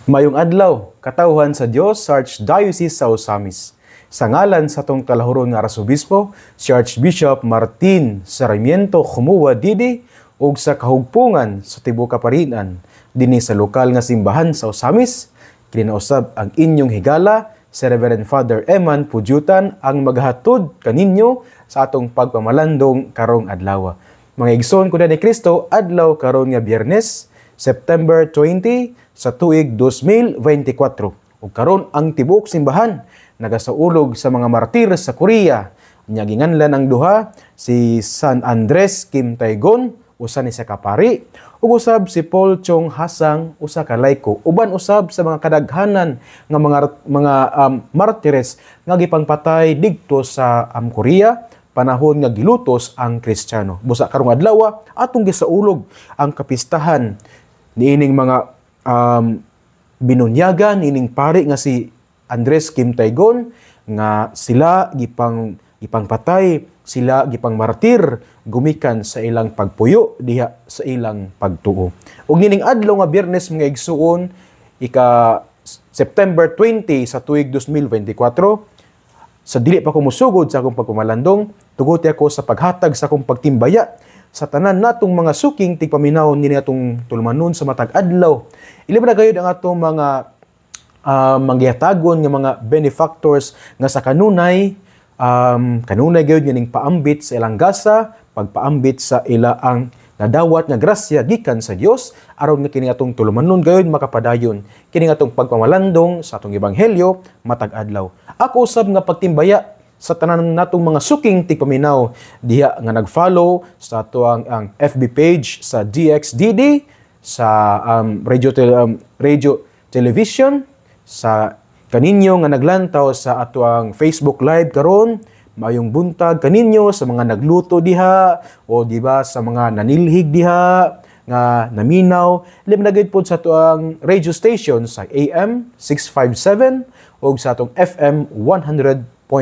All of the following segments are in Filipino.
Mayong adlaw, katawhan sa Dios sa Archdiocese sa Osamis. Sa ngalan sa tong kalahuron nga Arsobispo, si Archbishop Martin Sarmiento Jumuwa Didi ug sa kahugpungan sa tibuok kaparian dinhi sa lokal nga simbahan sa Osamis, kinausab ang inyong higala si Reverend Father Eman Pudyutan ang maghatod kaninyo sa atong pagpamalandong karong adlaw. Mga igsoon ko ni Kristo, adlaw karon nga Biyernes, September 20 sa tuig 2024. Ug karon ang tibuok simbahan nagasaulog sa mga martir sa Korea. Nya ginganlan ang duha si San Andres Kim Taegon, usa ni sa kapari, ug usab si Paul Chong Hasang, usa ka laiko. Uban usab sa mga kadaghanan nga mga martires nga gipangpatay didto sa Korea panahon nga gilutos ang Kristiyano. Busa karong adlaw atong gisaulog ang kapistahan niining mga binunyagan niining pari nga si Andres Kim Taegon nga sila gipangpatay, sila gipangmartir gumikan sa ilang pagpuyo diha sa ilang pagtuo. Ug nining adlaw nga Biyernes mga igsuon, September 20 sa tuig 2024, sa dili pa ko musugod sa akong pagpamalandong, tugot ako sa paghatag sa akong pagtimbaya sa tanan natong mga suking tigpaminaw nini atong tulumanon sa matag adlaw. Ilibra gayud ang atong mga mangyatagon nga mga benefactors nga sa kanunay gayud ning paambit sa ilang gasa, pagpaambit sa ilaang nadawat nga grasya gikan sa Dios aron nga kini atong tulumanon gayud makapadayon kini atong pagpamalandong sa atong ebanghelyo matag adlaw. Ako usab nga pagtimbaya sa tanan natong mga suking tigpaminaw diha nga nag-follow sa ato ang FB page sa DXDD, sa radio television, sa kaninyo nga naglantaw sa ato ang Facebook Live karon. Mayong buntag kaninyo sa mga nagluto diha o diba sa mga nanilhig diha nga naminaw. Lim na gid pod sa ato ang radio station sa AM 657 o sa atong FM 100.7.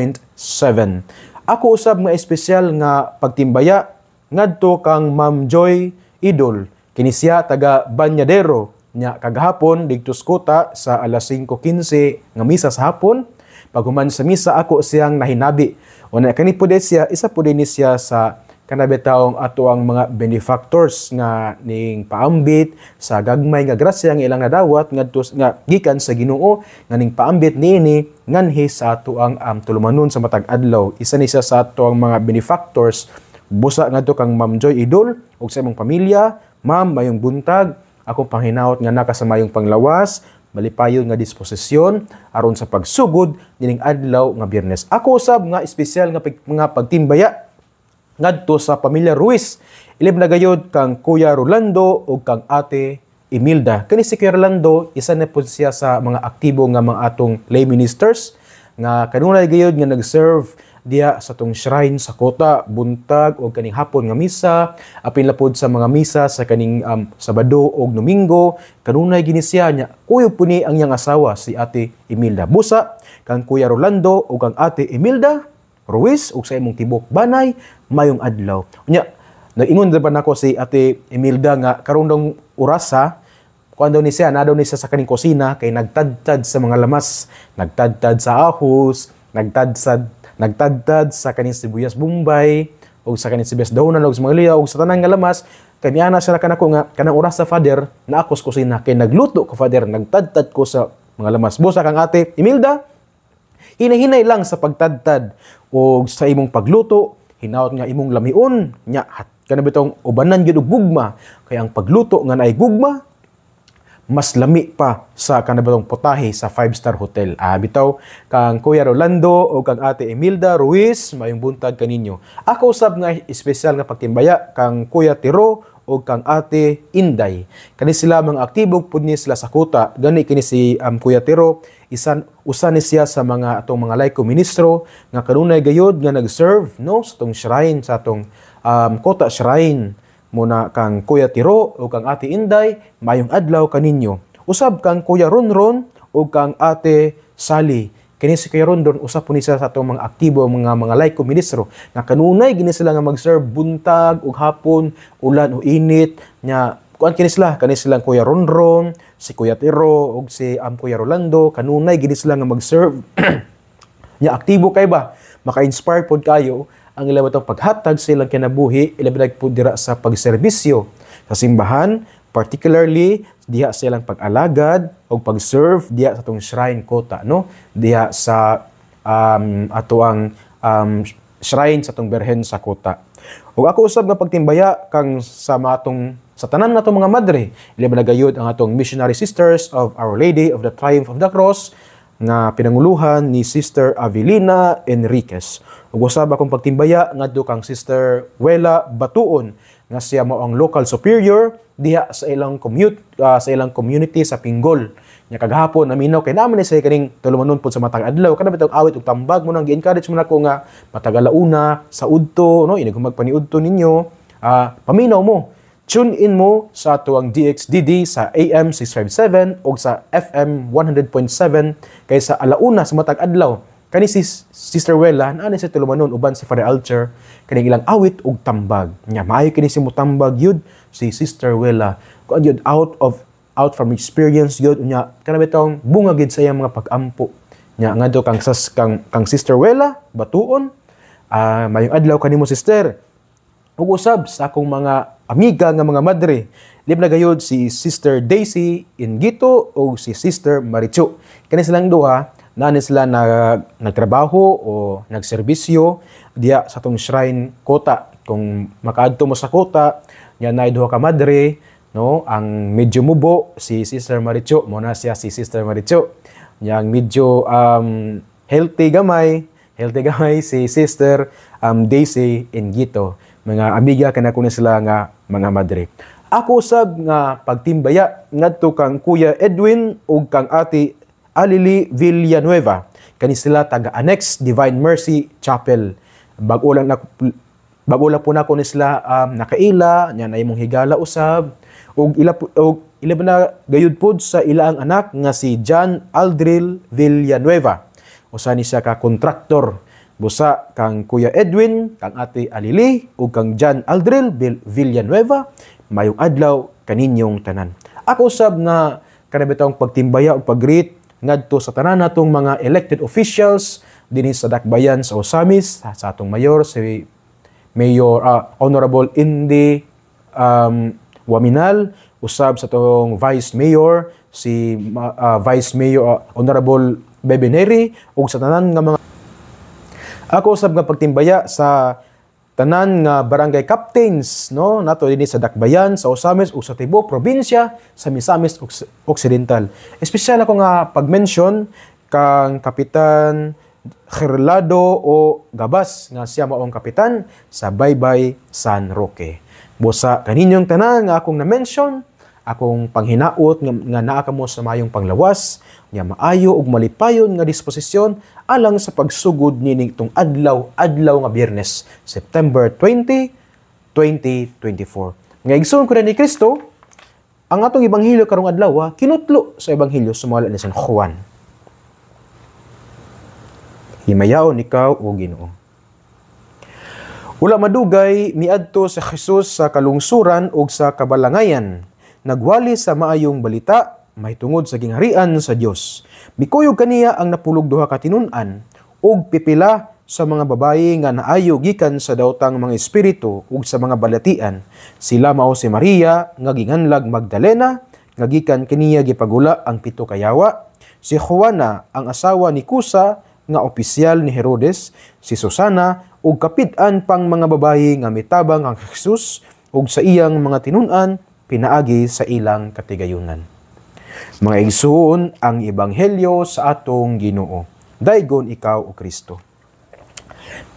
Ako usab nga espesyal nga pagtimbaya ngadto kang Ma'am Joy Idol. Kini siya taga Banyadero nya kagahapon didto Skota sa alas 5:15 nga misa sa hapon. Paghuman sa misa ako siyang nahinabi. Una kani pud siya, isa pud ni siya sa kanabitaong ato ang mga benefactors nga ning paambit sa gagmay nga grasya nga ilang nadawat ngadto nga gikan sa Ginoo nga ning paambit niini nganhi sa ato ang tulumanon sa matag adlaw. Isa ni siya sa ato ang mga benefactors. Busa ngadto kang Ma'am Joy Idol ug sa imong pamilya. Ma'am, mayong buntag. Akong panghinaot nga nakasamayong panglawas, malipayon nga disposisyon aron sa pagsugod nining adlaw nga Biyernes. Ako usab nga espesyal nga mga pagtimbaya ngadto sa pamilya Ruiz. Ilib na gayud kang Kuya Rolando ug kang Ate Imelda. Kani si Kuya Rolando, isa na po siya sa mga aktibo nga mga atong lay ministers nga kanunay gayud nga nag-serve diya sa tong shrine sa Kota, buntag o kaning hapon nga misa, apin lapod sa mga misa sa kaning Sabado o Domingo, kanunay gini siya nya. Kuyo puni ang iyang asawa si Ate Imelda. Busa kang Kuya Rolando o kang Ate Imelda Ruiz ug sa imong tibok banay mayong adlaw. Nya nag-ingon ba nako si Ate Imelda nga karon dong orasa kuan daw ni siya na daw ni siya sa kaning kusina kay nagtadtad sa mga lamas, nagtadtad sa ahos, nagtadtad sa kaning sibuyas bombay o sa kaning sibuyas daunan o sa mga liya o sa tanang nga lamas. Kaniana siya kanako nga kanang oras sa father na ako sa kusina kay nagluto ko father, nagtadtad ko sa mga lamas. Busa kang Ate Imelda, hinahinay lang sa pagtadtad o sa imong pagluto, hinaot nga imong lamion nya kana bitong ubanan gyud og gugma kay ang pagluto nga naay gugma mas lami pa sa kanabang putahe sa 5-star hotel. Bitaw kang Kuya Rolando o kang Ate Imelda Ruiz, mayong buntag kaninyo. Ako usab nga espesyal nga pagtimbaya kang Kuya Tiro o kang Ate Inday. Kani sila mga aktibog pud ni sila sa Kota. Gani kini si Kuya Tiro, usa ni siya sa mga atong mga laiko ministro nga kanunay gayud nga nag-serve no sa tong shrine sa atong Kota Shrine. Muna kang Kuya Tiro o kang Ate Inday, mayong adlaw kaninyo. Usab kang Kuya Ronron o kang Ate Sally. Kini si Kuya Ronron, usab po ni siya sa itong mga aktibo, mga laiko ministro. Nga kanunay, gini sila nga mag-serve buntag o hapon, ulan o init. Nya, kuan kini silang Kuya Ronron, si Kuya Tiro ug si Kuya Rolando kanunay gid sila nga mag-serve. Nya aktibo kay ba, maka-inspire pod kayo ang ilang batang paghatag sa ilang kinabuhi, ilabi po dira sa pagserbisyo sa simbahan, particularly diha sa ilang pag-alagad o pag-serve diha sa atong shrine kota, no? Diha sa atoang shrine sa atong Birhen sa kota. Ug ako usab nga pagtimbaya kang sa matong sa tanan natong mga madre, ilabi gayud ang atong missionary sisters of Our Lady of the Triumph of the Cross nga pinanguluhan ni Sister Avelina Enriquez. Ug usab akong pagtimbaya ngadto kang Sister Wela Batuon nga siya mao ang local superior diha sa ilang community sa Pinggol. Nya kagahapon naminaw kay naman ni sa kaning tulumanon pod sa matag adlaw kada bitong awit ug tambag mo nang gi-encourage mo nako nga matagalauna sa udto, no, ini kung magpaniudto ninyo, paminaw mo. Tune in mo sa tuwang DXDD sa AM 657 o sa FM 100.7 kay sa alauna sa matag adlaw. Kani si Sister Wela, naani sa tulumanon uban si Father Alcher, kani ilang awit ug tambag. Nya maayo kini si mutambag yud si Sister Wela. Kuan yun out from experience yun unya kana bitong bunga gid sa iyang mga pag-ampo. Nya ngadto kang Sister Wela Batuon, mayong adlaw kanimo sister. Ug usab sa akong mga amiga nga mga madre, lib na gayud si Sister Daisy Ingito o si Sister Marichu. Kani silang duha nani sila nagtrabaho o nagserbisyo diya sa atong shrine kota. Kung makaadto mo sa kota, nya nay duha ka madre, no, ang medyo mubo si Sister Marichu, mo na siya si Sister Marichu. Yang medyo healthy gamay si Sister Daisy Ingito. Mga amiga kana kuno sila nga mga madre. Ako usab nga pagtimbaya ngadto kang Kuya Edwin ug kang Ate Alili Villanueva. Kani sila taga-Annex Divine Mercy Chapel. Bago lang po na ko ni sila nakaila, nya na imong higala usab ug ila na gayud pod sa ilaang anak nga si John Aldril Villanueva. Usa ni siya ka kontraktor. Busa kang Kuya Edwin, kang Ate Alili, ug kang John Aldril Villanueva, mayong adlaw kaninyong tanan. Ako usab nga kanabitong pagtimbaya ug pag-greet ngadto sa tanan natong mga elected officials dinhi sa Dakbayan sa Osamis, sa atong mayor si Mayor Honorable Indy Waminal, usab sa atong Vice Mayor si Vice Mayor Honorable Bebeneri, ug sa tanan nga mga ako usab nga pagtimbaya sa tanan nga barangay captains, no, nato dinhi sa Dakbayan, sa Osamis ug sa tibuok probinsya sa Misamis Occidental. Espesyal ako nga pag-mention kang Kapitan Gerlado o Gabas nga siya maong kapitan sa Baybay San Roque. Busa kaninyong tanan nga akong na-mention, akong panghinaot nga naa kamo sa mayong panglawas, nga maayo ug malipayon nga disposisyon alang sa pagsugod nining tong adlaw nga Biyernes, September 20, 2024. Nga igsoon ko na ni Kristo, ang atong ebanghelyo karong adlaw kinutlo sa ebanghelyo sumala ni San Juan. Himayaon ikaw o Ginoo. Wala madugay miadto sa Jesus sa kalungsuran ug sa kabalangayan, nagwali sa maayong balita may tungod sa gingharian sa Dios. Mikuyog kaniya ang napulog duha ka tinun-an ug pipila sa mga babayi nga naayo gikan sa dawtang mga espiritu ug sa mga balatian. Sila mao si Maria nga ginganlag Magdalena nga gikan kaniya gipagula ang 7 ka yawa, si Juana ang asawa ni Kusa nga opisyal ni Herodes, si Susana ug kapit-an pang mga babayi nga mitabang ang Jesus ug sa iyang mga tinun-an pinaagi sa ilang katigayunan. Mga igsoon, ang ebanghelyo sa atong Ginoo. Daygon ikaw o Kristo.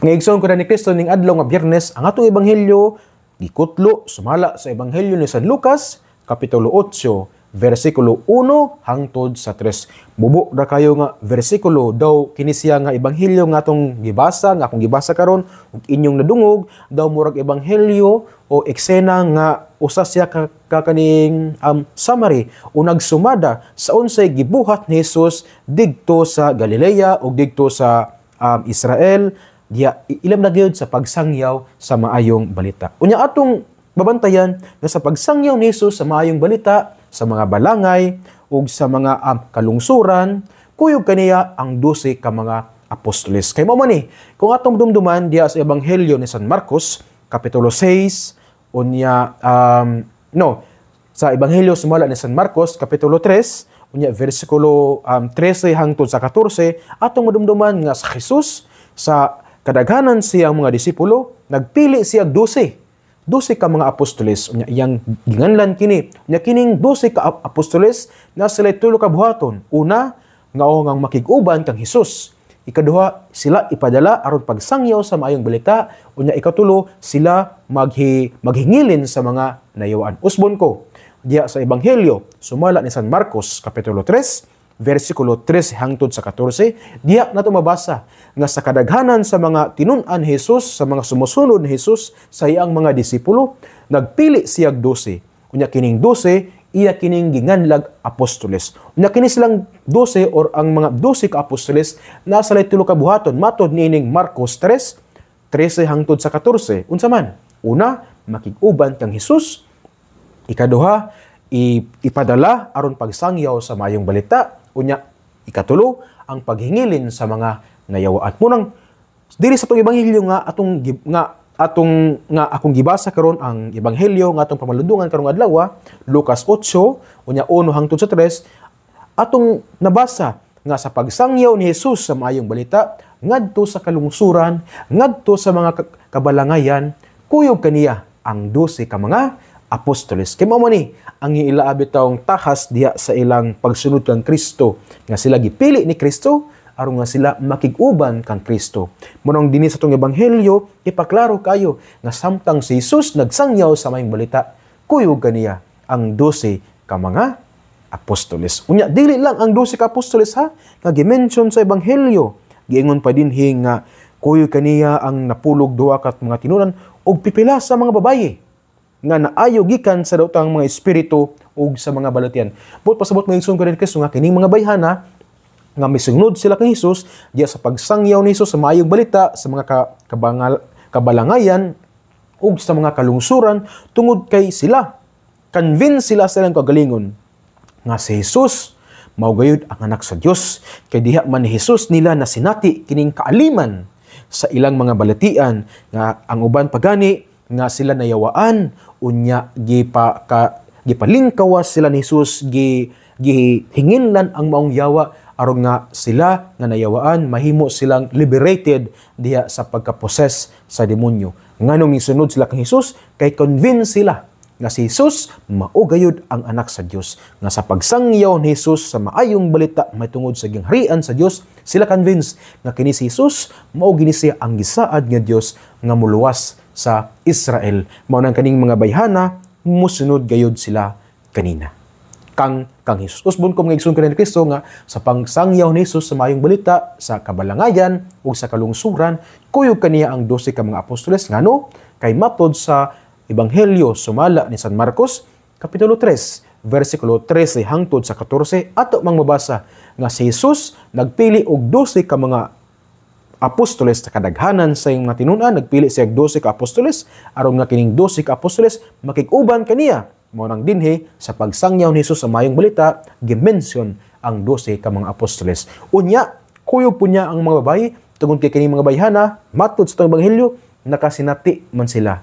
Mga igsoon ko na ni Kristo ning adlaw nga Biyernes, ang atong ebanghelyo gikutlo sumala sa ebanghelyo ni San Lucas kapitulo 8 versikulo 1 hangtod sa 3. Bubo ra kayo nga versikulo daw kini siya nga ebanghelyo nga atong gibasa, nga akong gibasa karon ug inyong nadungog daw murag ebanghelyo o eksena nga usa siya kakaning summary o nagsumada sa unsay gibuhat ni Jesus didto sa Galilea ug didto sa Israel, diya ilam na gyud sa pagsangyaw sa maayong balita. Unya atong babantayan nga sa pagsangyaw ni Jesus sa maayong balita, sa mga balangay, ug sa mga kalungsuran, kuyog kaniya ang 12 ka mga apostoles. Kay mo man kung atong dumduman diya sa Ebanghelyo ni San Marcos, Kapitulo 6, unya, sa Ebanghelyo sumala ni San Marcos, Kapitulo 3, unya, versikulo 13 hangtod sa 14, atong madumduman nga sa Jesus, sa kadaghanan siyang mga disipulo, nagpili siya 12 ka mga apostoles. Unya, iyang ginganlan kini. Unya, kining 12 ka apostoles na sila tulo ka buhaton. Una, nga ang makig-uban kang Jesus. Ikaduha, sila ipadala aron pagsangyaw sa maayong balita. Unya, ikatulo, sila maghingilin sa mga nayawaan. Usbon ko, diya sa Ebanghelyo, sumala ni San Marcos, Kapitulo 3, versikulo 13 hangtod sa 14, diya nato mabasa nga sa kadaghanan sa mga tinun-an Jesus, sa mga sumusunod ni Jesus sa iyang mga disipulo, nagpili siya 12. Unya kining 12, iya kining ginganlag apostoles. Unya kini silang 12 or ang mga 12 ka apostoles nasa tulo ka buhaton matod niining Marcos 3, 13 hangtod sa 14. Unsa man? Una, makig-uban kang Jesus. Ikaduha, ipadala aron pagsangyaw sa mayong balita. Unya, ikatulo, ang paghingilin sa mga nayawaan. Munang diri sa tong ebanghelyo nga akong gibasa karon ang ebanghelyo nga atong pamaludungan karong adlaw, Lucas 8, unya 1 hangtod sa 3, atong nabasa nga sa pagsangyaw ni Jesus sa maayong balita, ngadto sa kalungsuran, ngadto sa mga kabalangayan, kuyog kaniya ang 12 ka mga apostoles. Kay mao ni ang ilaabi taong tahas diha sa ilang pagsunod kang Kristo, nga sila gipili ni Kristo aron nga sila makig-uban kang Kristo. Munong dinhi sa tong ebanghelyo ipaklaro kayo nga samtang si Jesus nagsangyaw sa maayong balita, kuyog kaniya ang 12 ka mga apostoles. Unya dili lang ang 12 ka apostoles ha, nga gi-mention sa ebanghelyo, giingon pa dinhi nga kuyog kaniya ang napulog duha ka mga tinunan og pipila sa mga babaye nga naayo gikan sa daotang mga espiritu ug sa mga balatian. But pasabot mo igsoon ko rin Kristo nga kining mga bayhana nga misunod sila kang Jesus diya sa pagsangyaw ni Jesus sa maayong balita, sa mga kabalangayan ug sa mga kalungsuran tungod kay sila convince sila sa ilang kagalingon nga si Jesus mao gayud ang anak sa Dios, kay diha man ni Jesus nila na sinati kining kaaliman sa ilang mga balatian nga ang uban pagani nga sila nayawaan, unya gipalingkawas sila ni Jesus, gihinginlan ang maong yawa aron nga sila nga nayawaan mahimo silang liberated diha sa pagkaposes sa demonyo. Nganong misunod sila kang Jesus kay convince sila nga si Jesus mao gayud ang anak sa Dios, nga sa pagsangyaw ni Jesus sa maayong balita may tungod sa gingharian sa Dios, sila convinced nga kini si Jesus mao gini siya ang gisaad nga Dios nga muluwas sa Israel. Mao nang kaning mga bayhana musunod gayud sila kanina kang Jesus. Usbon ko mga igsoon kanina Kristo nga sa pagsangyaw ni Jesus sa maayong balita, sa kabalangayan ug sa kalungsuran, kuyog kaniya ang 12 ka mga apostoles ngano kay matod sa ebanghelyo sumala ni San Marcos Kapitulo 3 versikulo 13 hangtod sa 14, ato mang mabasa nga si Jesus nagpili og 12 ka mga apostoles sa kadaghanan sa iyong mga tinunan, nagpili siya 12 ka apostoles aron nga kining 12 ka apostoles makig-uban kaniya. Mao nang dinhi sa pagsangyaw ni Jesus sa maayong balita gimension ang 12 ka mga apostoles. Unya kuyog po niya ang mga babaye tungod kay kining mga bayhana matod sa ebanghelyo nakasinati man sila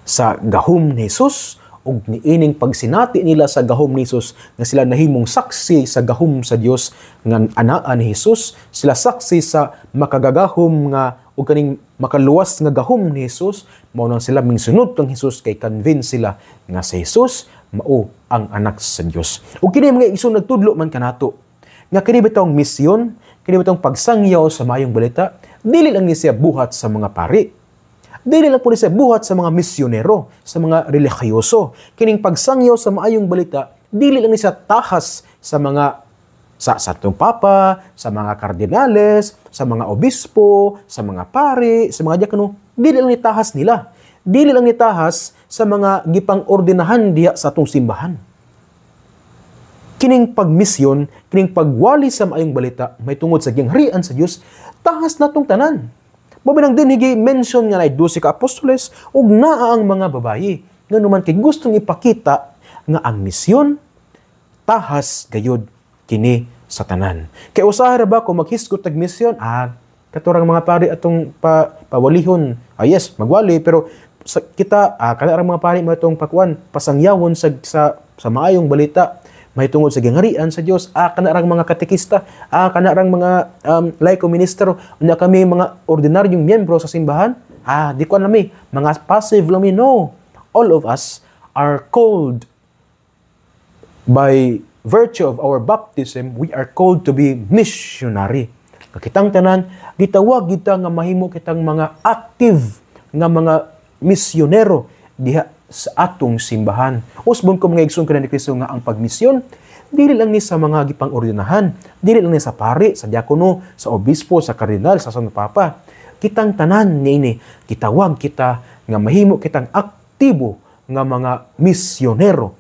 sa gahom ni Jesus ug niining pagsinati nila sa gahom ni Jesus nga sila nahimong saksi sa gahom sa Dios nga anaa ni Jesus, sila saksi sa makagagahom nga ug kaning makaluwas nga gahom ni Jesus, mao nang sila mingsunod kang Jesus kay convince sila nga si Jesus mao ang anak sa Dios. Ug kini mga igsoon nagtudlo man kanato nga kini bitong misyon, kini bitong pagsangyaw sa maayong balita, dili lang ni siya buhat sa mga pari. Dili lang po siya buhat sa mga misyonero, sa mga religyoso. Kining pagsangyaw sa maayong balita, dili lang siya tahas sa mga sa atong papa, sa mga kardinales, sa mga obispo, sa mga pari, sa mga diakono. Dili lang nitahas nila. Dili lang nitahas sa mga gipang-ordinahan diha sa atong simbahan. Kining pagmisyon, kining pagwali sa maayong balita, may tungod sa gingharian sa Dios, tahas natong tanan. Mabinang din higi mention nga na 12 ka apostoles ug naa ang mga babayi. Nganuman kay gustong ipakita nga ang misyon tahas gayud kini sa tanan. Kay usaha ra ba kung maghisgot tag misyon? Katurang mga pari atong pawalihon. Yes, magwali pero kita kanarang mga pari mo itong pakuan pasangyawon sa maayong balita mahitungod sa gingharian sa Dios, kanarang mga katekista, kanarang mga laiko minister, unya kami mga ordinaryong miyembro sa simbahan, di ko alam mga passive lami, no. All of us are called by virtue of our baptism, we are called to be missionary. Kitang tanan, gitawag kita nga mahimo kitang mga active nga mga misyonero diha sa atong simbahan. Usbon ko mga igsoon kanang ni Kristo nga ang pagmisyon dili lang ni sa mga gipang-ordinahan, dili lang ni sa pari, sa diakono, sa obispo, sa kardinal, sa Santo Papa. Kitang tanan niini gitawag kita nga mahimo kitang aktibo nga mga misyonero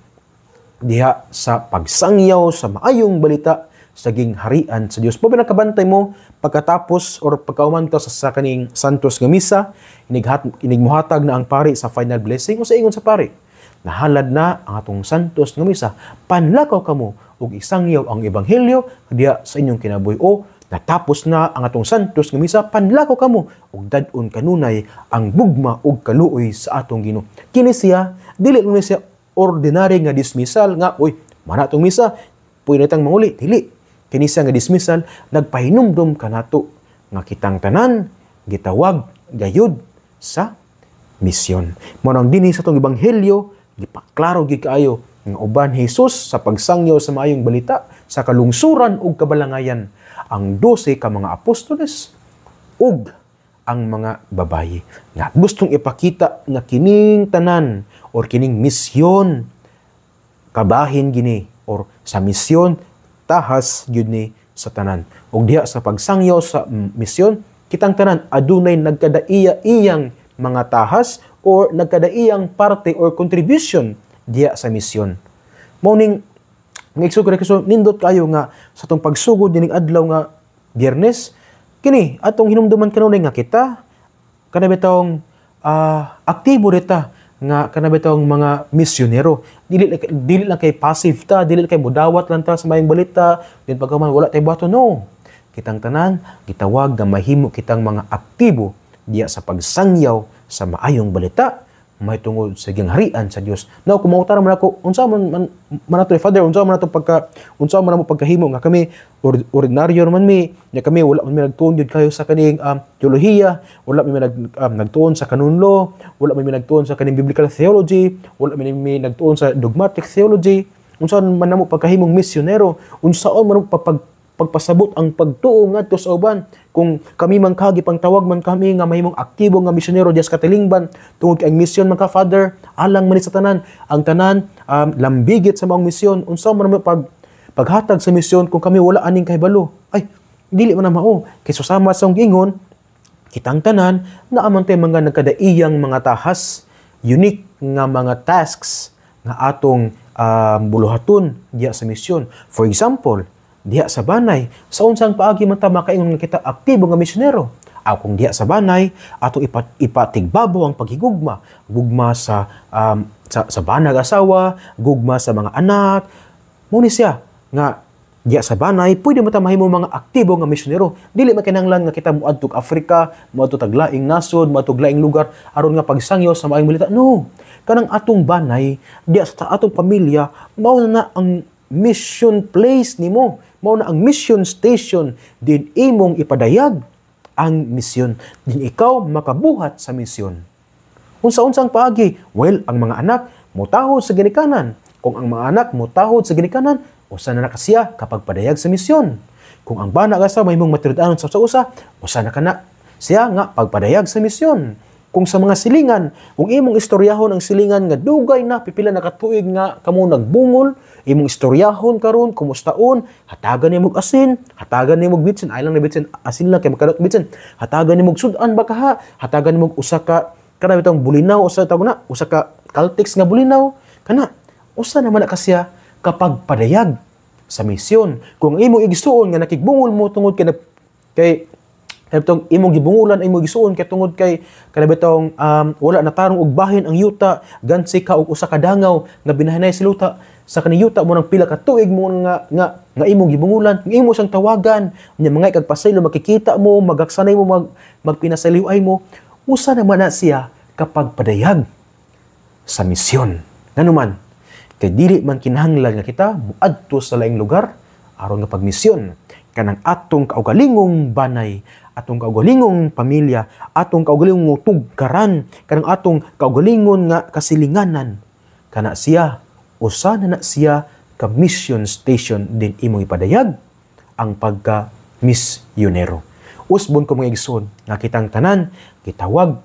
diha sa pagsangyaw sa maayong balita sa gingharian sa Dios. Pabila nakabantay mo pagkatapos or pagkauman sa kaning santos nga misa, inigmuhatag na ang pari sa final blessing o sa ingon sa pari. Nahalad na ang atong santos nga misa, panlakaw kamo ug isangyaw ang ebanghelyo diha sa inyong kinabuhi. O natapos na ang atong santos nga misa, panlakaw kamo ug dad-on kanunay ang bugma ug kaluoy sa atong Ginoo. Kini siya dili lang siya ordinary nga dismissal nga mana atong misa pwede tang manguli, dili. Kini siya nga dismissal, nagpahinumdum kanato nga kitang tanan gitawag gayud sa misyon. Mao nang dinhi sa tong ebanghelyo gipaklaro gid kaayo nga uban Hesus sa pagsangyaw sa maayong balita sa kalungsuran ug kabalangayan ang 12 ka mga apostoles ug ang mga babayi nga gustong ipakita nga kining tanan or kining misyon kabahin gini or sa misyon tahas gyud ni sa tanan. Ug diha sa pagsangyaw sa misyon, kitang tanan adunay nagkadaiya-iyang mga tahas or nagkadaiyang parte or contribution diha sa misyon. Mao ning ngigsugod so nindot kayo nga sa tong pagsugod dining adlaw nga Biyernes, kini atong hinumduman kanunay nga kita kanabitong aktibo rita nga kanabitong mga misyonero. Dili lang kay passive ta, dili lang kay mudawat lang ta sa mayong balita, din pagkaman wala tay bato, no. Kitang tanan gitawag nga mahimo kitang mga aktibo diya sa pagsangyaw sa maayong balita mahitungod sa gingharian sa Dios. Now kung mautara man ako unsa man nato Father, unsa man nato pagkahimo nga kami ordinaryo man nya kami wala man nagtuon jud kayo sa kaning teolohiya, wala man nagtuon sa canon law, wala man nagtuon sa kaning biblical theology, wala man nagtuon sa dogmatic theology. Unsa man namo pagkahimong misyonero, unsaon man pagpasabot ang pagtuo ngadto sa uban. Kung kami man kagipang tawag man kami nga mahimong aktibo nga misyonero diya sa katilingban tungod kay ang misyon man ka Father alang man sa tanan, ang tanan lambigit sa mga misyon. Unsa man paghatag sa misyon kung kami wala aning kahibalo, dili man na mao. Kay susama sa ingon kitang tanan naa man tay mga nagkadaiyang mga tahas, unique nga mga tasks nga atong buluhaton diya sa misyon. For example, diha sa banay, sa unsang paagi man ta makaingon nga kita aktibo nga misyonero. Kung diha sa banay, atong ipatigbabaw ang paghigugma, gugma sa banag asawa, gugma sa mga anak. Mao ni siya nga diha sa banay, pwede man ta mahimo mga aktibo nga misyonero. Dili man kinahanglan nga kita moadtog Africa, moadtog taglaing nasod, moadtog laing lugar aron nga pagsangyaw sa maayong balita. No, kanang atong banay, diha sa atong pamilya, mao na ang mission place nimo. Mao na ang mission station din imong ipadayag ang misyon. Din ikaw makabuhat sa misyon. Unsa-unsang paagi? Well, ang mga anak mutahod sa ginikanan. Kung ang mga anak mutahod sa ginikanan, usa na siya kapag padayag sa misyon. Kung ang bana asa mahimong matuod-anon sa usa, usa na kana siya nga pagpadayag sa misyon. Kung sa mga silingan, kung imong istoryahon ang silingan nga dugay na pipila na katuig nga kamo nagbungol, imong istoryahon karon kumustaon, hatagan nimog asin, hatagan nimog bitsin, ay lang na bitsin, asin lang kay makalot bitsin, hatagan nimog sudan baka ha, hatagan nimog usa ka kana bitong bulinaw usa tawag na, usa ka Caltex nga bulinaw, kana usa naman na kasya kapag padayag sa misyon. Kung imong igsuon nga nakigbungol mo tungod kay Itong imong gibungulan ay mo gisuon kay tungod kay kanabitong wala na tarong og bahin ang yuta gansi ka og usa ka dangaw nga binahanay si luta sa kaning yuta mo nang pila ka tuig mo nga imong gibungulan imo sang tawagan nya mga kag pasaylo makikita mo magaksanay mo magpinasaliway mo usa naman na siya kapag padayag sa misyon nganuman kay dili man kinahanglan nga kita moadto sa laing lugar aron nga pagmisyon kanang atong kaugalingong banay, atong kaugalingong pamilya, atong kaugalingong tugkaran, kanang atong kaugalingon nga kasilinganan. Kana siya, usa na siya ka mission station din imong ipadayag ang pagka-misyonero. Usbon ko mga igsoon nga kitang tanan, gitawag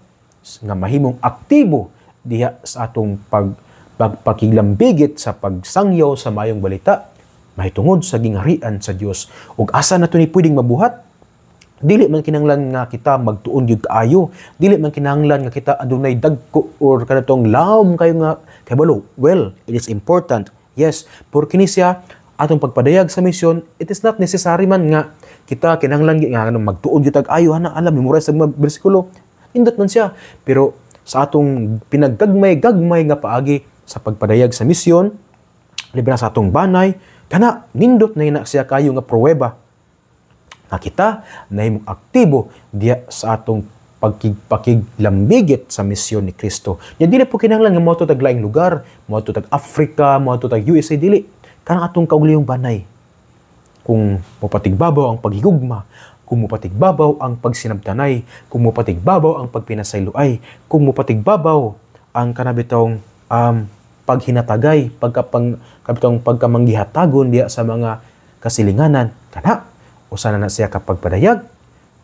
nga mahimong aktibo diha sa atong pagpakiglambigit sa pagsangyaw sa mayong balita, mahitungod sa gingharian sa Dios ug asa nato ni pwedeng mabuhat dili man kinahanglan nga kita magtuon gyud kaayo dili man kinahanglan nga kita adunay dagko or kanatong lawom kayo nga kabalo well it is important yes por kini siya atong pagpadayag sa misyon it is not necessary man nga kita kinahanglan nga magtuon gyud kaayo ana alam memorize sa mga bersikulo indot man siya pero sa atong pinaggagmay-gagmay nga paagi sa pagpadayag sa misyon libre na sa atong banay kana nindot na ina siya kayo nga pruweba na kita nahimong aktibo diya sa atong pagpakiglambigit sa misyon ni Kristo. Nya dili po kinahanglan nga moadto tag laing lugar, moadto tag Africa, moadto tag USA dili. Kanang atong kaugalingong banay. Kung mopatigbabaw ang paghigugma, kung mopatigbabaw ang pagsinabtanay, kung mopatigbabaw ang pagpinasayloay, kung mopatigbabaw ang kanabitong paghinatagay, pagkamanggihatagon diya sa mga kasilinganan, kana, usa na siya kapag padayag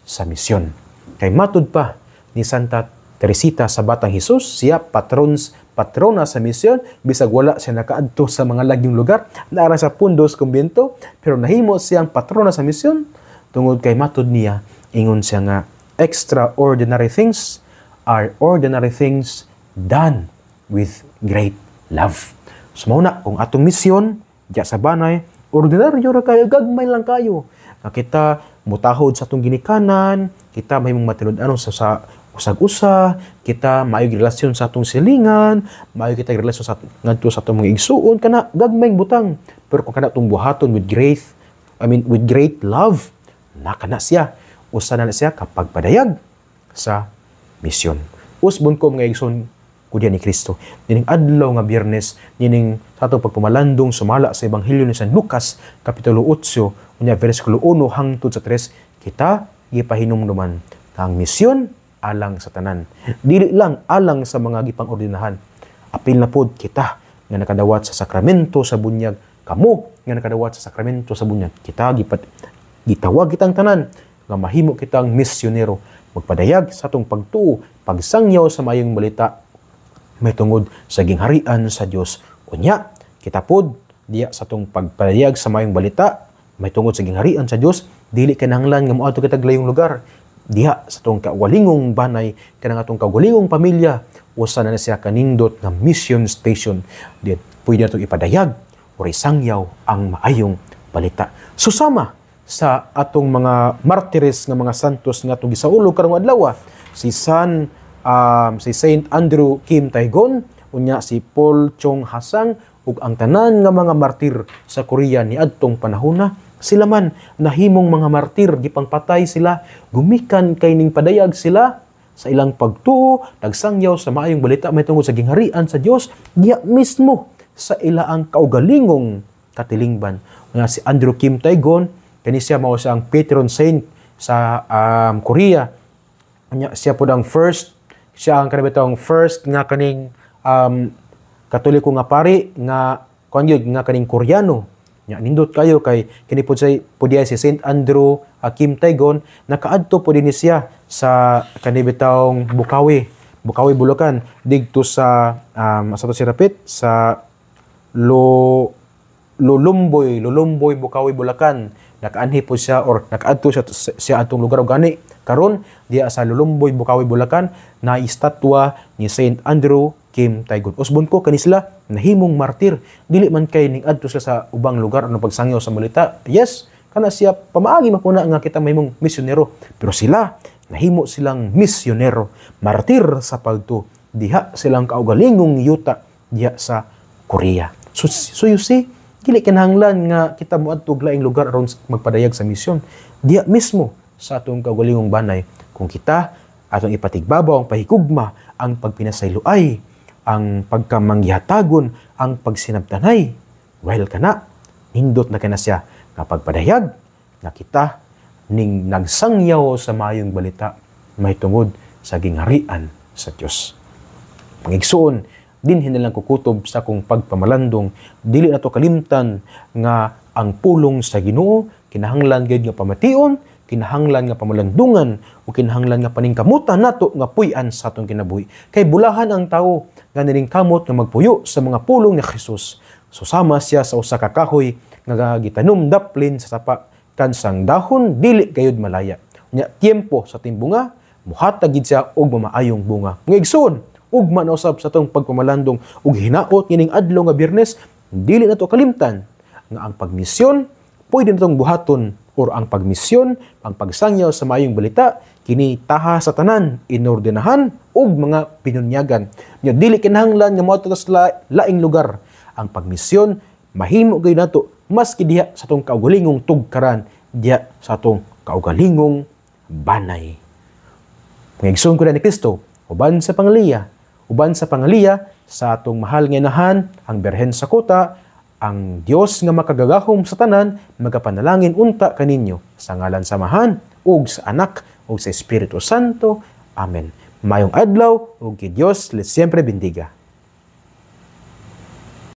sa misyon. Kay matud pa ni Santa Teresita sa Batang Hesus, siya patrona sa misyon, bisag wala siya nakaadto sa mga lagyong lugar, naara sa pundos kumbento, pero nahimo siyang patrona sa misyon, tungod kay matud niya, ingon siya nga, extraordinary things are ordinary things done with great love. So mauna, kung atong misyon, diya sa banay, ordinaryo ra kayo, gagmay lang kayo. Na kita mutahod sa atong ginikanan, kita mahimong matilod-anon sa usag-usa, kita maayong relasyon sa atong silingan, maayo kita relasyon sa ngadto sa atong mga igsuon, kana gagmay butang. Pero kung kana atong buhaton with great love, nakana siya. Usa na siya kapag padayag sa misyon. Usbon ko mga igsoon, kudya ni Kristo. Nining adlaw nga Biyernes, nining sa atong pagpumalandong sumala sa Ebanghelyo ni San Lucas, Kapitulo 8, unya versikulo 1 hangtod sa 3, kita gipahinumduman ang misyon alang sa tanan. Dili lang alang sa mga gipang-ordinahan. Apil na pod kita nga nakadawat sa sakramento sa bunyag. Kamo nga nakadawat sa sakramento sa bunyag. Kita gitawag kitang tanan nga mahimo kitang misyonero. Magpadayag sa atong pagtuo, pagsangyaw sa mayong balita may tungod sa gingharian sa Dios. Unya, kita pod diya sa atong pagpadayag sa mayong balita, may tungod sa gingharian sa Dios, dili kinahanglan nga moadto kita layong lugar. Diha sa atong kaugalingong banay, kanang atong kaugalingong pamilya, usa na siya kanindot nga mission station. Diya pwede natong ipadayag o isangyaw ang maayong balita. Susama sa atong mga martires nga mga santos nga atong gisaulog karong adlaw, si Saint Andrew Kim Tae-gon, unya si Paul Chung Hasang, ug ang tanan nga mga martir sa Korea ni adtong panahona, sila man nahimong mga martir, gipangpatay sila, gumikan kay ning padayag sila sa ilang pagtuo, nagsangyaw sa maayong balita may tungod sa gingharian sa Dios, diya mismo sa ilaang kaugalingong katilingban. Nga si Andrew Kim Tae-gon, kani siya mao siyang patron saint sa Korea. Siya po ang siya ang kanabitong first nga kaning Katoliko nga pari nga nga kaning Koreano. Nya nindot kayo kay kini pud si Saint Andrew Kim Tae-gon, nakaadto po din siya sa kanibitong Bukawi, Bulacan, digto sa sa to si Rapit sa Lulumboy, Bukawi, Bulacan. Nakaanhi po siya or nakaadto siya atong lugar og gani karon diya sa Lulumboy, Bukawi, Bulacan na estatwa ni Saint Andrew Kim Tae-gon. Usbon ko kani sila nahimong martir, dili man kay ning adto sila sa ubang lugar ano pagsangyaw sa balita. Yes, kana siya pamaagi makuna nga kita mahimong misyonero. Pero sila nahimo silang misyonero, martir sa pagto. Diha silang kaugalingong yuta diha sa Korea. So you see, dili kinahanglan nga kita moadto og laing lugar aron magpadayag sa misyon. Diha mismo sa atong kaugalingong banay kung kita atong ipatigbabaw ang pahigugma, ang pagpinasayloay, ang pagkamangyatagon, ang pagsinabtanay. Well kana, nindot na kana siya nga pagpadayag na kita ning nagsangyaw sa mayong balita mahitungod sa gingharian sa Dios. Pangigsuon, dinhin nilang kukutob sa akong pagpamalandong, dili na to kalimtan nga ang pulong sa Ginoo kinahanglan gayud nga pamation, kinahanglan nga pamalandungan o kinahanglan nga paningkamutan nato nga puy-an sa atong kinabuhi. Kay bulahan ang tawo nga nilingkamot nga magpuyo sa mga pulong ni Jesus. Susama siya sa usa ka kahoy nga gitanom daplin sa sapa kansang dahon dili gayud malaya. Nya tiempo sa timbunga muhatag gid siya og mamaayong bunga. Ngigsoon, ugma na usab sa atong pagpamalandong ug hinaot kining adlaw nga Biyernes, dili na to kalimtan nga ang pagmisyon pwede natong buhaton or ang pagmisyon, ang pagsangyaw sa mayong balita kini taha sa tanan, inordenahan ug mga pinunyagan. Nya dili kinahanglan nga moadto sa laing lugar. Ang pagmisyon mahimo gayud nato maski diha sa atong kaugalingong tugkaran, diha sa atong kaugalingong banay. Ngigsoon ko na ni Kristo uban sa pangaliya sa atong mahal nga inahan, ang Birhen sa Kuta, ang Dios nga makagagahom sa tanan, magapanalangin unta kaninyo sa ngalan sa Amahan ug sa Anak ug sa Espiritu Santo. Amen. Mayong adlaw ug ki Dios les siempre bendiga.